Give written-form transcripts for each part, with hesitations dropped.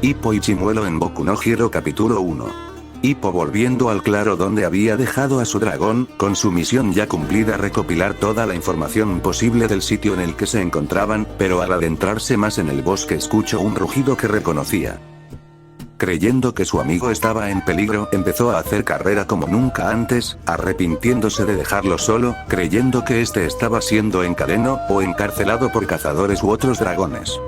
Hippo y Chimuelo en Boku no Hero capítulo 1. Hippo volviendo al claro donde había dejado a su dragón, con su misión ya cumplida recopilar toda la información posible del sitio en el que se encontraban, pero al adentrarse más en el bosque escuchó un rugido que reconocía. Creyendo que su amigo estaba en peligro, empezó a hacer carrera como nunca antes, arrepintiéndose de dejarlo solo, creyendo que este estaba siendo encadenado o encarcelado por cazadores u otros dragones.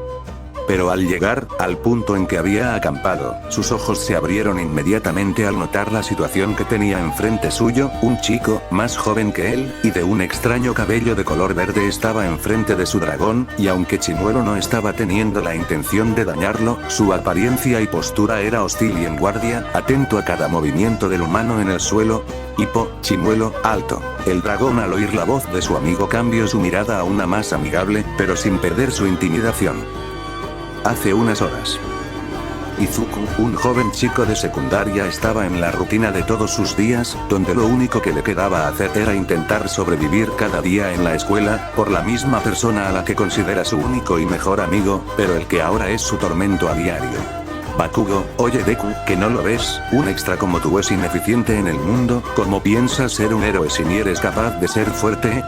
Pero al llegar al punto en que había acampado, sus ojos se abrieron inmediatamente al notar la situación que tenía enfrente suyo. Un chico, más joven que él, y de un extraño cabello de color verde estaba enfrente de su dragón, y aunque Chimuelo no estaba teniendo la intención de dañarlo, su apariencia y postura era hostil y en guardia, atento a cada movimiento del humano en el suelo. Hippo, Chimuelo, alto. El dragón al oír la voz de su amigo cambió su mirada a una más amigable, pero sin perder su intimidación. Hace unas horas. Izuku, un joven chico de secundaria, estaba en la rutina de todos sus días, donde lo único que le quedaba hacer era intentar sobrevivir cada día en la escuela, por la misma persona a la que considera su único y mejor amigo, pero el que ahora es su tormento a diario. Bakugo, oye Deku, ¿que no lo ves? Un extra como tú es ineficiente en el mundo. ¿Cómo piensas ser un héroe si ni eres capaz de ser fuerte?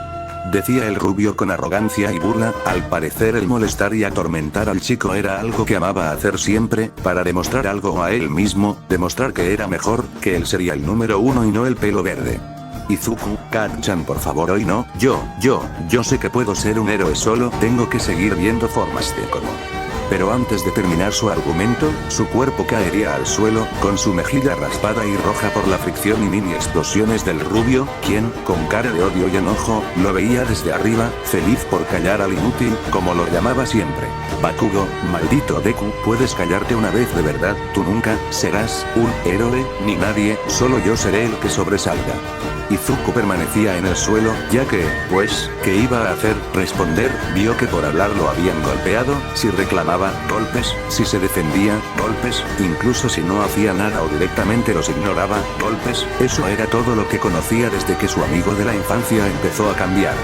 Decía el rubio con arrogancia y burla. Al parecer el molestar y atormentar al chico era algo que amaba hacer siempre, para demostrar algo a él mismo, demostrar que era mejor, que él sería el número uno y no el pelo verde. Izuku, Kat-chan por favor hoy no, yo sé que puedo ser un héroe, solo tengo que seguir viendo formas de cómo. Pero antes de terminar su argumento, su cuerpo caería al suelo, con su mejilla raspada y roja por la fricción y mini explosiones del rubio, quien, con cara de odio y enojo, lo veía desde arriba, feliz por callar al inútil, como lo llamaba siempre. Bakugo, maldito Deku, puedes callarte una vez de verdad, tú nunca serás un héroe, ni nadie, solo yo seré el que sobresalga. Izuku permanecía en el suelo, ya que, pues, ¿qué iba a hacer? Responder, vio que por hablar lo habían golpeado, si reclamaba, golpes, si se defendía, golpes, incluso si no hacía nada o directamente los ignoraba, golpes, eso era todo lo que conocía desde que su amigo de la infancia empezó a cambiar.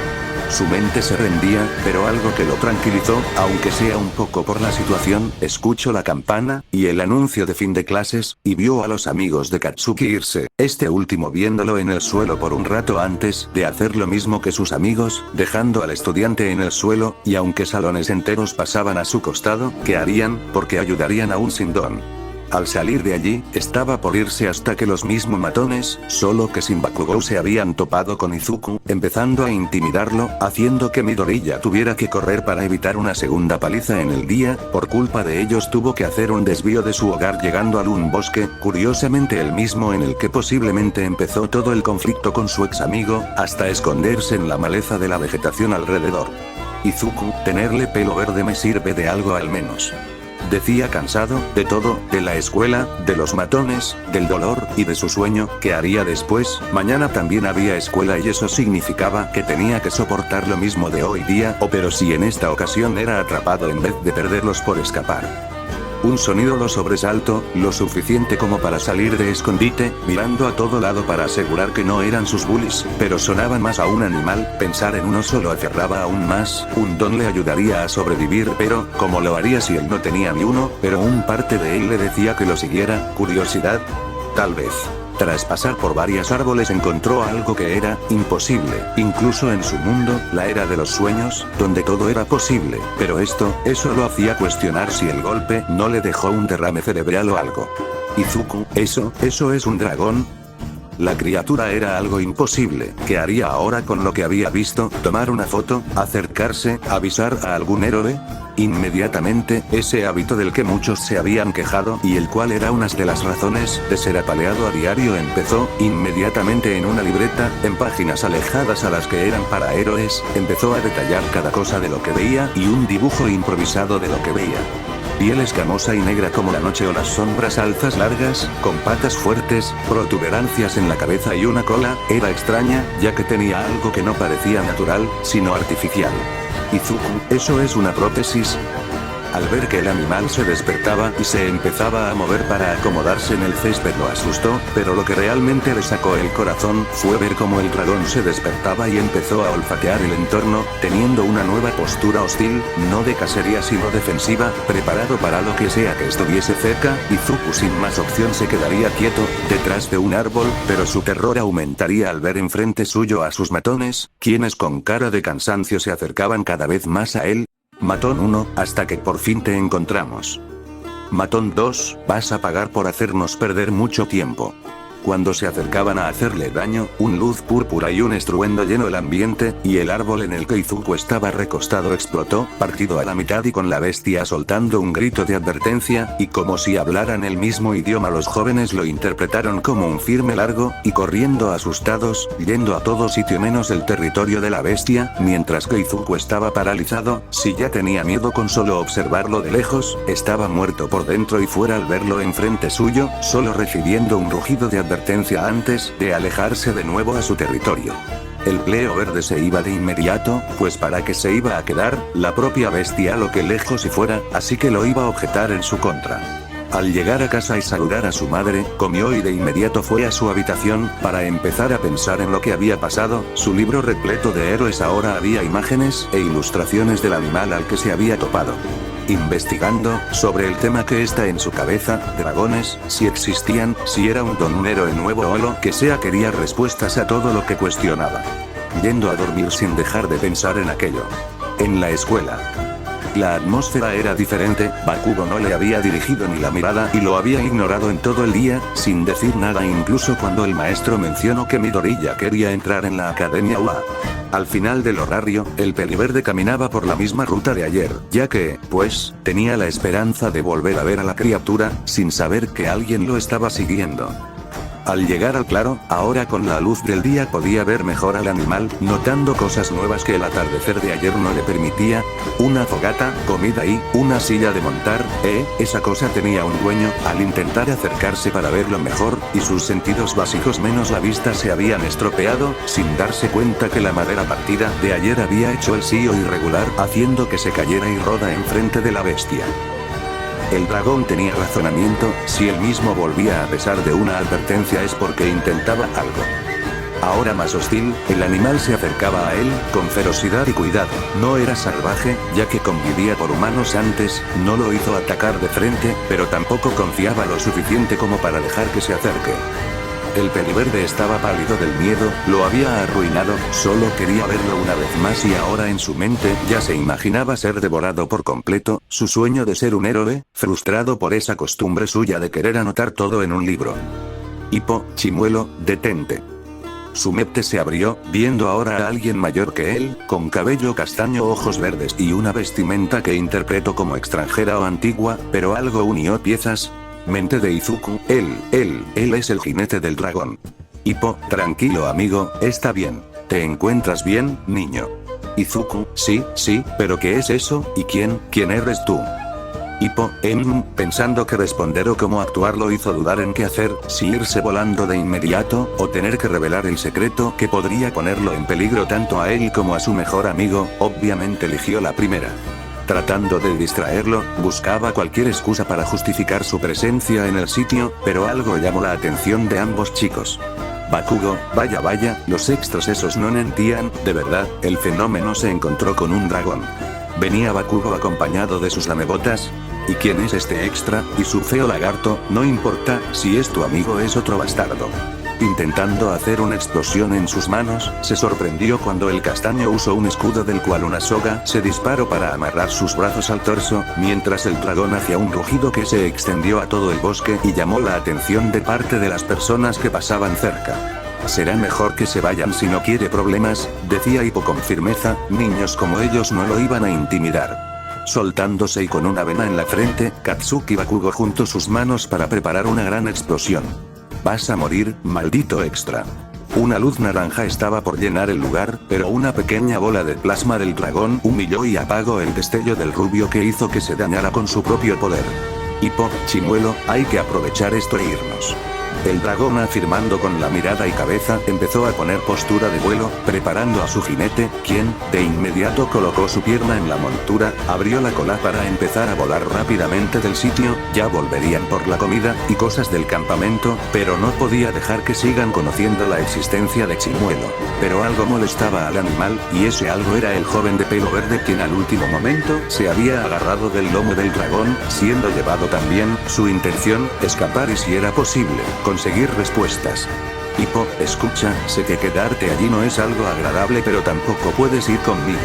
Su mente se rendía, pero algo que lo tranquilizó, aunque sea un poco por la situación, escuchó la campana, y el anuncio de fin de clases, y vio a los amigos de Katsuki irse, este último viéndolo en el suelo por un rato antes de hacer lo mismo que sus amigos, dejando al estudiante en el suelo, y aunque salones enteros pasaban a su costado, ¿qué harían? Porque ayudarían a un sin don. Al salir de allí, estaba por irse hasta que los mismos matones, solo que sin Bakugou, se habían topado con Izuku, empezando a intimidarlo, haciendo que Midoriya tuviera que correr para evitar una segunda paliza en el día. Por culpa de ellos tuvo que hacer un desvío de su hogar llegando a un bosque, curiosamente el mismo en el que posiblemente empezó todo el conflicto con su ex amigo, hasta esconderse en la maleza de la vegetación alrededor. Izuku, tenerle pelo verde me sirve de algo al menos. Decía cansado, de todo, de la escuela, de los matones, del dolor, y de su sueño, ¿qué haría después? Mañana también había escuela y eso significaba que tenía que soportar lo mismo de hoy día, pero si en esta ocasión era atrapado en vez de perderlos por escapar. Un sonido lo sobresaltó, lo suficiente como para salir de escondite, mirando a todo lado para asegurar que no eran sus bullies, pero sonaban más a un animal. Pensar en uno solo aterraba aún más. Un don le ayudaría a sobrevivir, pero, ¿cómo lo haría si él no tenía ni uno? Pero un parte de él le decía que lo siguiera. ¿Curiosidad? Tal vez. Tras pasar por varios árboles encontró algo que era imposible, incluso en su mundo, la era de los sueños, donde todo era posible, pero eso lo hacía cuestionar si el golpe no le dejó un derrame cerebral o algo. Izuku, ¿eso es un dragón? La criatura era algo imposible. ¿Qué haría ahora con lo que había visto? ¿Tomar una foto? ¿Acercarse? ¿Avisar a algún héroe? Inmediatamente, ese hábito del que muchos se habían quejado y el cual era una de las razones de ser apaleado a diario empezó, inmediatamente en una libreta, en páginas alejadas a las que eran para héroes, empezó a detallar cada cosa de lo que veía y un dibujo improvisado de lo que veía. Piel escamosa y negra como la noche o las sombras, alzas largas, con patas fuertes, protuberancias en la cabeza y una cola, era extraña, ya que tenía algo que no parecía natural, sino artificial. Izuku, ¿eso es una prótesis? Al ver que el animal se despertaba y se empezaba a mover para acomodarse en el césped lo asustó, pero lo que realmente le sacó el corazón fue ver cómo el dragón se despertaba y empezó a olfatear el entorno, teniendo una nueva postura hostil, no de cacería sino defensiva, preparado para lo que sea que estuviese cerca. Izuku sin más opción se quedaría quieto, detrás de un árbol, pero su terror aumentaría al ver enfrente suyo a sus matones, quienes con cara de cansancio se acercaban cada vez más a él. Matón 1, hasta que por fin te encontramos. Matón 2, vas a pagar por hacernos perder mucho tiempo. Cuando se acercaban a hacerle daño, un luz púrpura y un estruendo llenó el ambiente, y el árbol en el que Izuku estaba recostado explotó, partido a la mitad y con la bestia soltando un grito de advertencia, y como si hablaran el mismo idioma los jóvenes lo interpretaron como un firme largo, y corriendo asustados, yendo a todo sitio menos el territorio de la bestia, mientras que Izuku estaba paralizado, si ya tenía miedo con solo observarlo de lejos, estaba muerto por dentro y fuera al verlo enfrente suyo, solo recibiendo un rugido de advertencia antes de alejarse de nuevo a su territorio. El pleo verde se iba de inmediato, pues para qué se iba a quedar, la propia bestia lo que lejos y fuera, así que lo iba a objetar en su contra. Al llegar a casa y saludar a su madre, comió y de inmediato fue a su habitación, para empezar a pensar en lo que había pasado. Su libro repleto de héroes ahora había imágenes e ilustraciones del animal al que se había topado. Investigando sobre el tema que está en su cabeza, dragones, si existían, si era un héroe nuevo o lo que sea, quería respuestas a todo lo que cuestionaba. Yendo a dormir sin dejar de pensar en aquello. En la escuela. La atmósfera era diferente, Bakugo no le había dirigido ni la mirada y lo había ignorado en todo el día, sin decir nada incluso cuando el maestro mencionó que Midori ya quería entrar en la Academia UA. Al final del horario, el peliverde caminaba por la misma ruta de ayer, ya que, pues, tenía la esperanza de volver a ver a la criatura, sin saber que alguien lo estaba siguiendo. Al llegar al claro, ahora con la luz del día podía ver mejor al animal, notando cosas nuevas que el atardecer de ayer no le permitía. Una fogata, comida y una silla de montar, esa cosa tenía un dueño. Al intentar acercarse para verlo mejor, y sus sentidos básicos menos la vista se habían estropeado, sin darse cuenta que la madera partida de ayer había hecho el sillo irregular, haciendo que se cayera y roda enfrente de la bestia. El dragón tenía razonamiento, si él mismo volvía a pesar de una advertencia es porque intentaba algo. Ahora más hostil, el animal se acercaba a él, con ferocidad y cuidado. No era salvaje, ya que convivía por humanos antes, no lo hizo atacar de frente, pero tampoco confiaba lo suficiente como para dejar que se acerque. El peliverde estaba pálido del miedo, lo había arruinado, solo quería verlo una vez más y ahora en su mente ya se imaginaba ser devorado por completo, su sueño de ser un héroe, frustrado por esa costumbre suya de querer anotar todo en un libro. Hippo, chimuelo, detente. Su mente se abrió, viendo ahora a alguien mayor que él, con cabello castaño, ojos verdes y una vestimenta que interpretó como extranjera o antigua, pero algo unió piezas. Mente de Izuku, él es el jinete del dragón. Hippo, tranquilo amigo, está bien. ¿Te encuentras bien, niño? Izuku, sí, pero ¿qué es eso? ¿Y quién eres tú? Hippo, pensando qué responder o cómo actuar lo hizo dudar en qué hacer, si irse volando de inmediato, o tener que revelar el secreto que podría ponerlo en peligro tanto a él como a su mejor amigo. Obviamente eligió la primera. Tratando de distraerlo, buscaba cualquier excusa para justificar su presencia en el sitio, pero algo llamó la atención de ambos chicos. Bakugo, vaya, los extras esos no mentían, de verdad, el fenómeno se encontró con un dragón. Venía Bakugo acompañado de sus lamebotas. ¿Y quién es este extra? Y su feo lagarto, no importa, si es tu amigo es otro bastardo. Intentando hacer una explosión en sus manos, se sorprendió cuando el castaño usó un escudo del cual una soga se disparó para amarrar sus brazos al torso, mientras el dragón hacía un rugido que se extendió a todo el bosque y llamó la atención de parte de las personas que pasaban cerca. Será mejor que se vayan si no quiere problemas, decía Hippo con firmeza, niños como ellos no lo iban a intimidar. Soltándose y con una vena en la frente, Katsuki Bakugo juntó sus manos para preparar una gran explosión. Vas a morir, maldito extra. Una luz naranja estaba por llenar el lugar, pero una pequeña bola de plasma del dragón humilló y apagó el destello del rubio que hizo que se dañara con su propio poder. Hippo, chimuelo, hay que aprovechar esto e irnos. El dragón, afirmando con la mirada y cabeza, empezó a poner postura de vuelo, preparando a su jinete, quien, de inmediato colocó su pierna en la montura, abrió la cola para empezar a volar rápidamente del sitio. Ya volverían por la comida y cosas del campamento, pero no podía dejar que sigan conociendo la existencia de Chimuelo. Pero algo molestaba al animal, y ese algo era el joven de pelo verde, quien al último momento se había agarrado del lomo del dragón, siendo llevado también su intención, escapar y, si era posible, conseguir respuestas. Hippo, escucha, sé que quedarte allí no es algo agradable, pero tampoco puedes ir conmigo.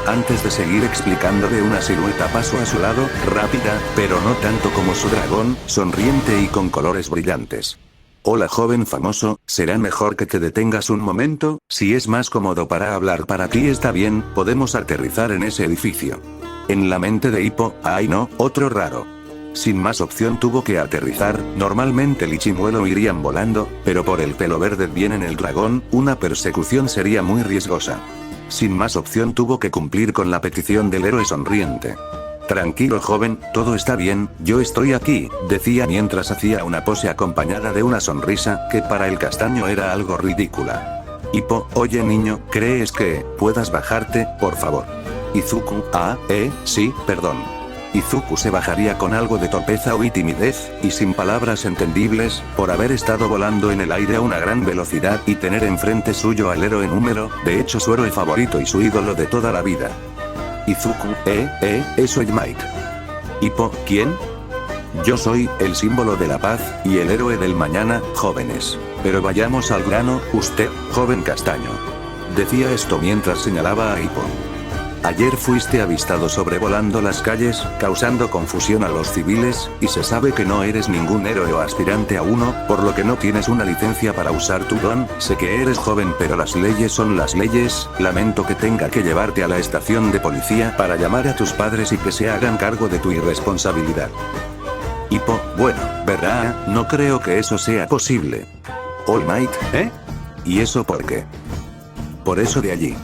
Antes de seguir explicándole, una silueta pasó a su lado, rápida, pero no tanto como su dragón, sonriente y con colores brillantes. Hola joven famoso, será mejor que te detengas un momento, si es más cómodo para hablar para ti está bien, podemos aterrizar en ese edificio. En la mente de Hippo, ay no, otro raro. Sin más opción tuvo que aterrizar. Normalmente el Chimuelo irían volando, pero por el pelo verde bien en el dragón, una persecución sería muy riesgosa. Sin más opción tuvo que cumplir con la petición del héroe sonriente. Tranquilo joven, todo está bien, yo estoy aquí, decía mientras hacía una pose acompañada de una sonrisa, que para el castaño era algo ridícula. Hippo, oye niño, ¿crees que puedas bajarte, por favor? Izuku, sí, perdón. Izuku se bajaría con algo de torpeza y timidez, y sin palabras entendibles, por haber estado volando en el aire a una gran velocidad y tener enfrente suyo al héroe número, de hecho su héroe favorito y su ídolo de toda la vida. Izuku, soy Mike. Hippo, ¿quién? Yo soy el símbolo de la paz y el héroe del mañana, jóvenes. Pero vayamos al grano, usted, joven castaño. Decía esto mientras señalaba a Hippo. Ayer fuiste avistado sobrevolando las calles, causando confusión a los civiles, y se sabe que no eres ningún héroe o aspirante a uno, por lo que no tienes una licencia para usar tu don. Sé que eres joven, pero las leyes son las leyes. Lamento que tenga que llevarte a la estación de policía para llamar a tus padres y que se hagan cargo de tu irresponsabilidad. Hippo, bueno, ¿verdad? No creo que eso sea posible. All Might, ¿Y eso por qué? Por eso de allí.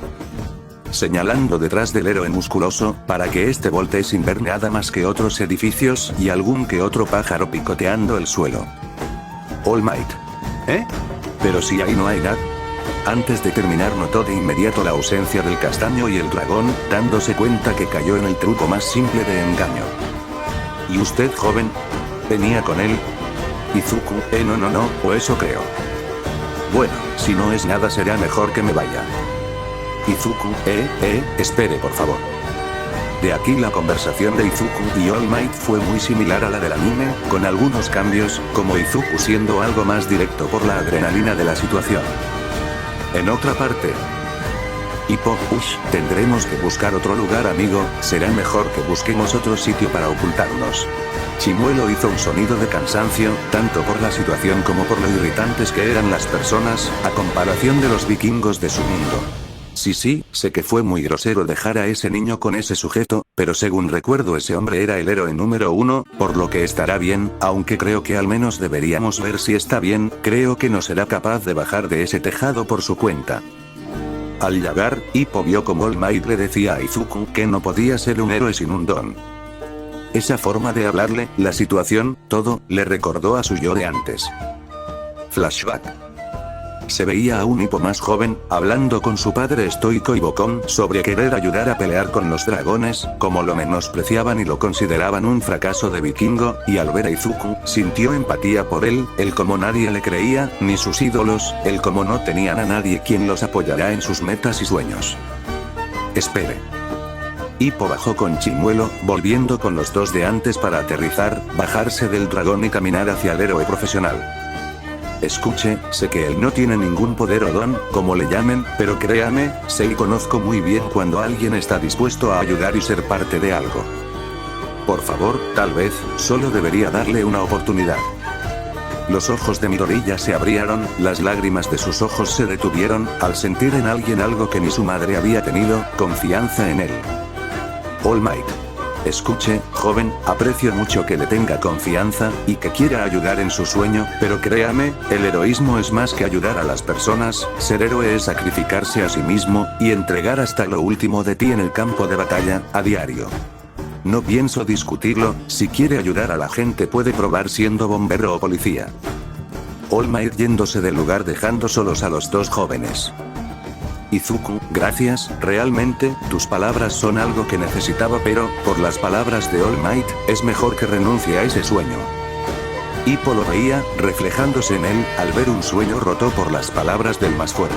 Señalando detrás del héroe musculoso, para que este voltee sin ver nada más que otros edificios y algún que otro pájaro picoteando el suelo. All Might. Pero si ahí no hay nada. Antes de terminar notó de inmediato la ausencia del castaño y el dragón, dándose cuenta que cayó en el truco más simple de engaño. ¿Y usted joven? ¿Venía con él? Izuku, no, o eso creo. Bueno, si no es nada será mejor que me vaya. Izuku, espere por favor. De aquí la conversación de Izuku y All Might fue muy similar a la del anime, con algunos cambios, como Izuku siendo algo más directo por la adrenalina de la situación. En otra parte, Hippo, tendremos que buscar otro lugar amigo, será mejor que busquemos otro sitio para ocultarnos. Chimuelo hizo un sonido de cansancio, tanto por la situación como por lo irritantes que eran las personas, a comparación de los vikingos de su mundo. Sí, sé que fue muy grosero dejar a ese niño con ese sujeto, pero según recuerdo ese hombre era el héroe número 1, por lo que estará bien, aunque creo que al menos deberíamos ver si está bien, creo que no será capaz de bajar de ese tejado por su cuenta. Al llegar, Hippo vio como All Might le decía a Izuku que no podía ser un héroe sin un don. Esa forma de hablarle, la situación, todo, le recordó a su yo de antes. Flashback. Se veía a un Hippo más joven, hablando con su padre estoico y bocón sobre querer ayudar a pelear con los dragones, como lo menospreciaban y lo consideraban un fracaso de vikingo, y al ver a Izuku, sintió empatía por él, como nadie le creía, ni sus ídolos, como no tenían a nadie quien los apoyará en sus metas y sueños. Espere. Hippo bajó con Chimuelo, volviendo con los dos de antes para aterrizar, bajarse del dragón y caminar hacia el héroe profesional. Escuche, sé que él no tiene ningún poder o don, como le llamen, pero créame, sé y conozco muy bien cuando alguien está dispuesto a ayudar y ser parte de algo. Por favor, tal vez, solo debería darle una oportunidad. Los ojos de Midoriya se abrieron, las lágrimas de sus ojos se detuvieron, al sentir en alguien algo que ni su madre había tenido, confianza en él. All Might. Escuche, joven, aprecio mucho que le tenga confianza, y que quiera ayudar en su sueño, pero créame, el heroísmo es más que ayudar a las personas, ser héroe es sacrificarse a sí mismo, y entregar hasta lo último de ti en el campo de batalla, a diario. No pienso discutirlo, si quiere ayudar a la gente puede probar siendo bombero o policía. All Might yéndose del lugar dejando solos a los dos jóvenes. Izuku, gracias, realmente, tus palabras son algo que necesitaba, pero, por las palabras de All Might, es mejor que renuncie a ese sueño. Hippo lo veía, reflejándose en él, al ver un sueño roto por las palabras del más fuerte.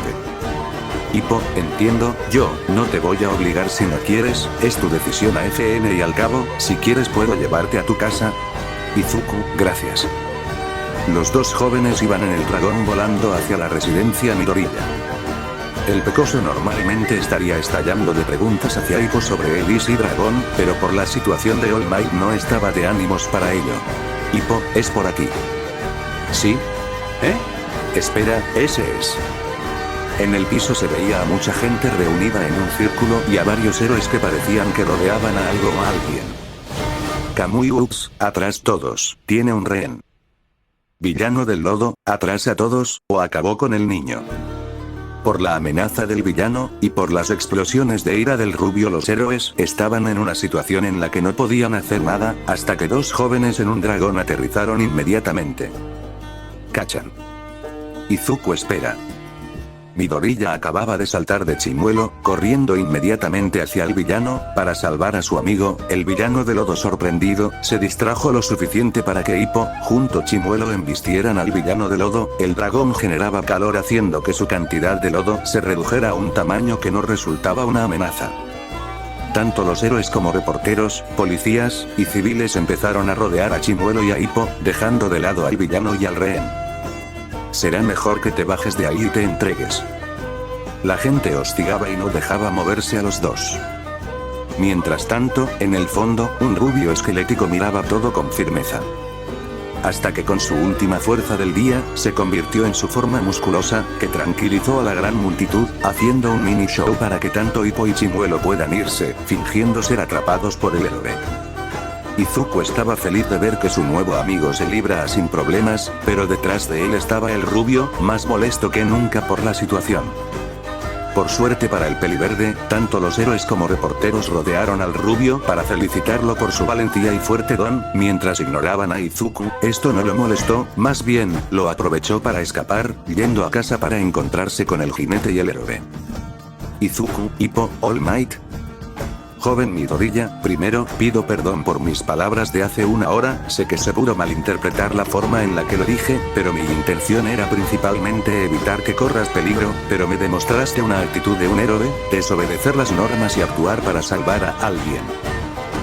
Hippo, entiendo, yo, no te voy a obligar si no quieres, es tu decisión AFN y al cabo, si quieres puedo llevarte a tu casa. Izuku, gracias. Los dos jóvenes iban en el dragón volando hacia la residencia Midoriya. El pecoso normalmente estaría estallando de preguntas hacia Hippo sobre Elise y Dragón, pero por la situación de All Might no estaba de ánimos para ello. Hippo, es por aquí. ¿Sí? Espera, ese es. En el piso se veía a mucha gente reunida en un círculo y a varios héroes que parecían que rodeaban a algo o a alguien. Kamui, ups, atrás todos, tiene un rehén. Villano del lodo, atrás a todos, o acabó con el niño. Por la amenaza del villano, y por las explosiones de ira del rubio, los héroes estaban en una situación en la que no podían hacer nada, hasta que dos jóvenes en un dragón aterrizaron inmediatamente. Cachan. Izuku, espera. Midoriya acababa de saltar de chimuelo, corriendo inmediatamente hacia el villano, para salvar a su amigo. El villano de lodo, sorprendido, se distrajo lo suficiente para que Hippo, junto a Chimuelo, embistieran al villano de lodo. El dragón generaba calor haciendo que su cantidad de lodo se redujera a un tamaño que no resultaba una amenaza. Tanto los héroes como reporteros, policías, y civiles empezaron a rodear a Chimuelo y a Hippo, dejando de lado al villano y al rehén. Será mejor que te bajes de ahí y te entregues. La gente hostigaba y no dejaba moverse a los dos. Mientras tanto, en el fondo, un rubio esquelético miraba todo con firmeza. Hasta que con su última fuerza del día, se convirtió en su forma musculosa, que tranquilizó a la gran multitud, haciendo un mini show para que tanto Hippo y Chimuelo puedan irse, fingiendo ser atrapados por el héroe. Izuku estaba feliz de ver que su nuevo amigo se libra sin problemas, pero detrás de él estaba el rubio, más molesto que nunca por la situación. Por suerte para el peliverde, tanto los héroes como reporteros rodearon al rubio para felicitarlo por su valentía y fuerte don, mientras ignoraban a Izuku. Esto no lo molestó, más bien, lo aprovechó para escapar, yendo a casa para encontrarse con el jinete y el héroe. Izuku, Hippo, All Might. Joven Midoriya, primero, pido perdón por mis palabras de hace una hora, sé que se pudo malinterpretar la forma en la que lo dije, pero mi intención era principalmente evitar que corras peligro, pero me demostraste una actitud de un héroe, desobedecer las normas y actuar para salvar a alguien.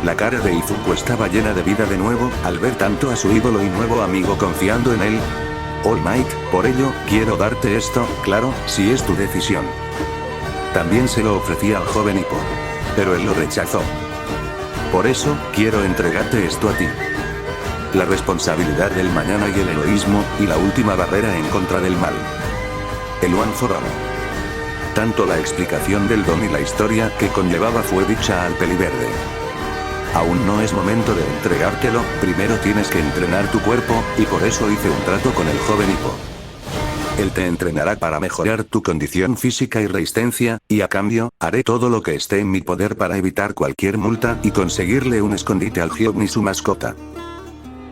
La cara de Izuku estaba llena de vida de nuevo, al ver tanto a su ídolo y nuevo amigo confiando en él. All Might, por ello, quiero darte esto, claro, si es tu decisión. También se lo ofrecí al joven Hippo. Pero él lo rechazó. Por eso, quiero entregarte esto a ti. La responsabilidad del mañana y el heroísmo, y la última barrera en contra del mal. El One for All. Tanto la explicación del don y la historia que conllevaba fue dicha al peliverde. Aún no es momento de entregártelo, primero tienes que entrenar tu cuerpo, y por eso hice un trato con el joven Hippo. Él te entrenará para mejorar tu condición física y resistencia, y a cambio, haré todo lo que esté en mi poder para evitar cualquier multa y conseguirle un escondite al Hyuga y su mascota.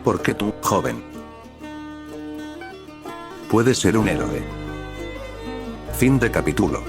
Porque tú, joven, puedes ser un héroe. Fin de capítulo.